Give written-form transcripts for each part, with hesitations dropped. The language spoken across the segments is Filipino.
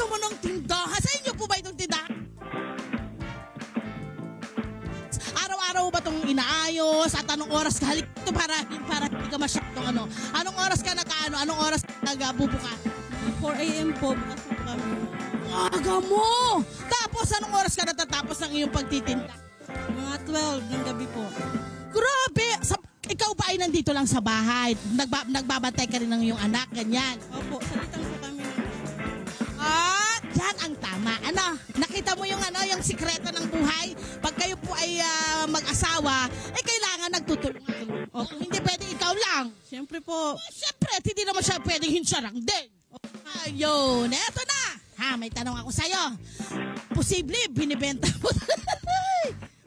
mo ng tindahan. Sa inyo po ba itong tindahan? Araw-araw ba itong inaayos? At anong oras ka halik ito para hindi ka masyadong ano? Anong oras ka nakaano? Anong oras ka nagbubuka? 4 a.m. po, bukas po kami. Aga mo! Tapos anong oras ka natatapos ng iyong pagtitinda? Mga 12 ng gabi po. Grabe! Ikaw ba ay nandito lang sa bahay? Nagbabantay ka rin ng iyong anak, ganyan? Opo, salitan po kami. Yan ang tama. Ano? Nakita mo yung yung sikreto ng buhay? Pag kayo po ay mag-asawa, kailangan nagtutulungan. Hindi pwede ikaw lang. Siyempre po. Siyempre, hindi naman siya pwedeng hinsarang din. Ayun, eto na. May tanong ako sa'yo. Posible, binibenta mo.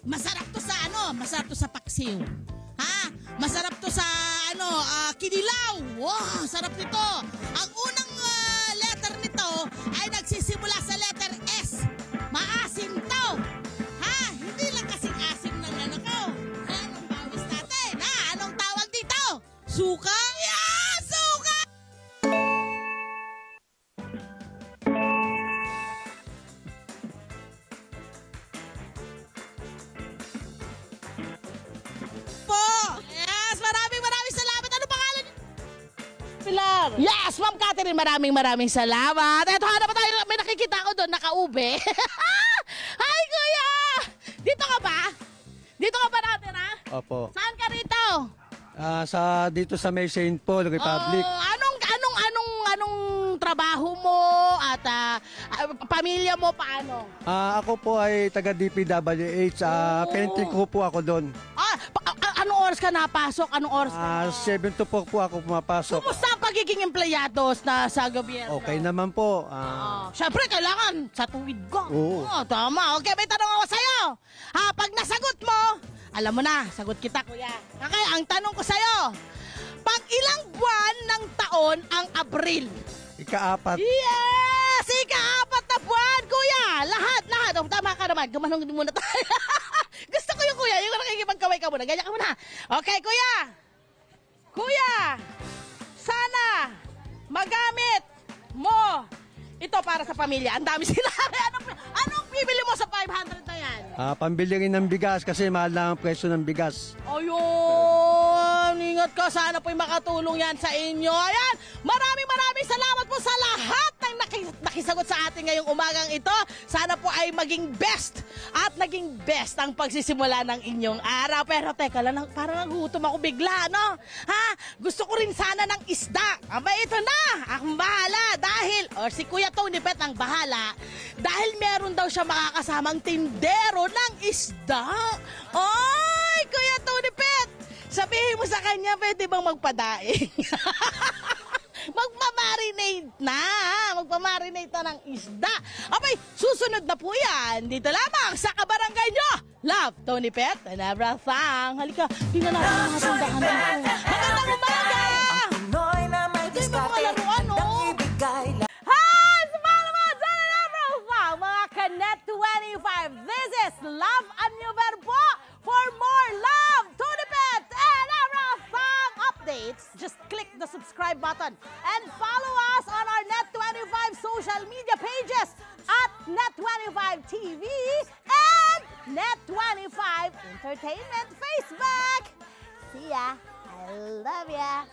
Masarap to sa Masarap to sa paksiw. Masarap to sa kinilaw. Wow, sarap nito. Ang unang letter nito ay nagsisimula sa letter S. Maasim to. Hindi lang kasing asim ng ko. Anong bawis natin? Anong tawag dito? Suka? Yeah, suka! Pilar. Yes, Ma'am Catherine, maraming salamat. Eto, hanap pa tayo, may nakikita ko doon, naka-ube. Hi, Kuya! Dito ka ba? Dito ka ba natin, ha? Opo. Saan ka rito? Dito sa May Saint Paul Republic. Anong trabaho mo at pamilya mo paano? Ako po ay taga DPWH. Painting ko po ako doon. Anong oras ka napasok? Anong oras ka? 7 to 4 po ako pumapasok. Kumusta ang pagiging empleyado sa gobyerno? Okay naman po. Siyempre, kailangan sa tuwid ko. Oo. Tama. Okay, may tanong ako sa'yo. Pag nasagot mo, alam mo na, sagot kita, Kuya. Okay, ang tanong ko sa'yo, pag ilang buwan ng taon ang Abril? Ika-4. Yes! Ika-4 na buwan, Kuya! Lahat. Tama ka naman. Gumanong muna tayo. Gusto ko yung Kuya, yung nakikipagkaway ka muna. Ganyan ka muna. Okay, Kuya! Kuya! Sana magamit mo ito para sa pamilya. Ang dami sila. Anong bibili mo sa 500 na yan? Pambili rin ng bigas kasi mahal na ang presyo ng bigas. Ayun! Ingat ka. Sana po'y makatulong yan sa inyo. Ayan! Maraming salamat po sa lahat ng nakisagot sa atin ngayong umagang ito. Sana po ay maging best at naging best ang pagsisimula ng inyong araw. Pero teka lang, parang nagutom ako bigla, no? Gusto ko rin sana ng isda. Ito na! Ang bahala dahil, si Kuya Tony Pet ang bahala dahil meron daw siya makakasamang tindero ng isda. Oy, Kuya Tony Pet! Sabihin mo sa kanya, pwede bang magpadaing? Magpamarinate na ng isda. Abay, susunod na po yan. Dito lamang sa kabarangay nyo. Love, Tony Pet, and everything. Halika, tingnan natin ang mga tindahan dito. Magandang umaga! Ito yung mga laruan, no? Hi! Sumala mo dyan na everything, mga Kanet 25. This is Love Anyo Verbo. For more love, Tony Pet, and everything updates, just click the subscribe button and follow us on our Net25 social media pages at Net25 TV and Net25 Entertainment Facebook. See ya. I love ya.